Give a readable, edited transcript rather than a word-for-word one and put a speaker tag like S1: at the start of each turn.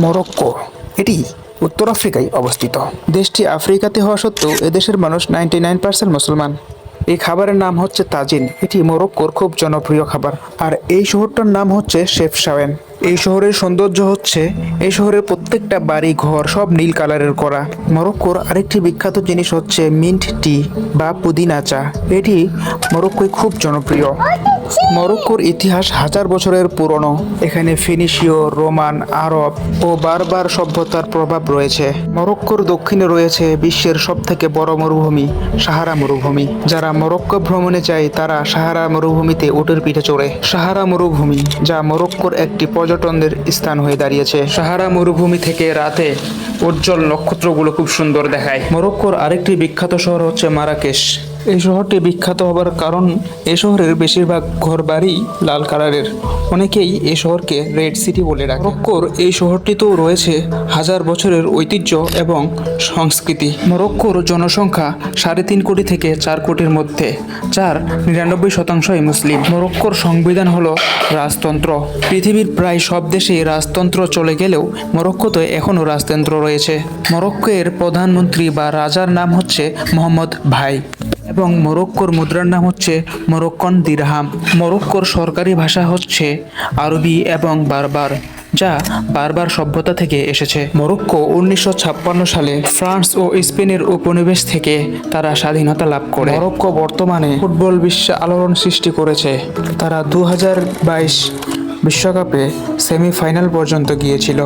S1: Morocco এটি উত্তর আফ্রিকায় অবস্থিত। দেশটি আফ্রিকাতে হওয়া সত্ত্বেও এদেশের মানুষ 99% মুসলমান। এই খাবারের নাম হচ্ছে তাজিন। এটি মরক্কোর খুব জনপ্রিয় খাবার। আর এই শহরটার নাম হচ্ছে শেফশাওয়েন। এই শহরের সৌন্দর্য হচ্ছে এই শহরের প্রত্যেকটা বাড়ি ঘর সব নীল কালারের করা। মরক্কোর আরেকটি বিখ্যাত জিনিস হচ্ছে মিন্ট টি বা পুদিনা চা। এটি মরক্কোয় খুব জনপ্রিয়। মরক্কোর ইতিহাস হাজার বছরের পুরনো। এখানে ফিনিশীয়, রোমান, আরব ও বারবার সভ্যতার প্রভাব রয়েছে। মরক্কোর দক্ষিণে রয়েছে বিশ্বের সবথেকে বড় মরুভূমি সাহারা মরুভূমি। যারা মরক্কো ভ্রমণে যায় তারা সাহারা মরুভূমিতে উটের পিঠে চড়ে। সাহারা মরুভূমি যা মরক্কোর একটি পর্যটনের স্থান হয়ে দাঁড়িয়েছে। সাহারা মরুভূমি থেকে রাতে উজ্জ্বল নক্ষত্রগুলো খুব সুন্দর দেখায়। মরক্কোর আরেকটি বিখ্যাত শহর হচ্ছে মারাকেশ। এই শহরটি বিখ্যাত হবার কারণ এই শহরের বেশিরভাগ ঘরবাড়ি লাল কালারের। অনেকেই এই শহরকে রেড সিটি বলে ডাকে। মরক্কোর এই শহরটিতেও রয়েছে হাজার বছরের ঐতিহ্য এবং সংস্কৃতি। মরক্কোর জনসংখ্যা 3.5 কোটি থেকে 4 কোটির মধ্যে, যার 99%ই মুসলিম। মরক্কোর সংবিধান হলো রাজতন্ত্র। পৃথিবীর প্রায় সব দেশেই রাজতন্ত্র চলে গেলেও মরক্কোতে এখনও রাজতন্ত্র রয়েছে। মরক্কোর প্রধানমন্ত্রী বা রাজার নাম হচ্ছে মোহাম্মদ ভাই এবং মরক্কোর মুদ্রার নাম হচ্ছে মরক্কন দিরহাম। মরক্কোর সরকারি ভাষা হচ্ছে আরবি এবং বারবার, যা বারবার সভ্যতা থেকে এসেছে। মরক্কো 1956 সালে ফ্রান্স ও স্পেনের উপনিবেশ থেকে তারা স্বাধীনতা লাভ করে। মরক্কো বর্তমানে ফুটবল বিশ্বে আলোড়ন সৃষ্টি করেছে। তারা 2022 বিশ্বকাপে সেমিফাইনাল পর্যন্ত গিয়েছিল।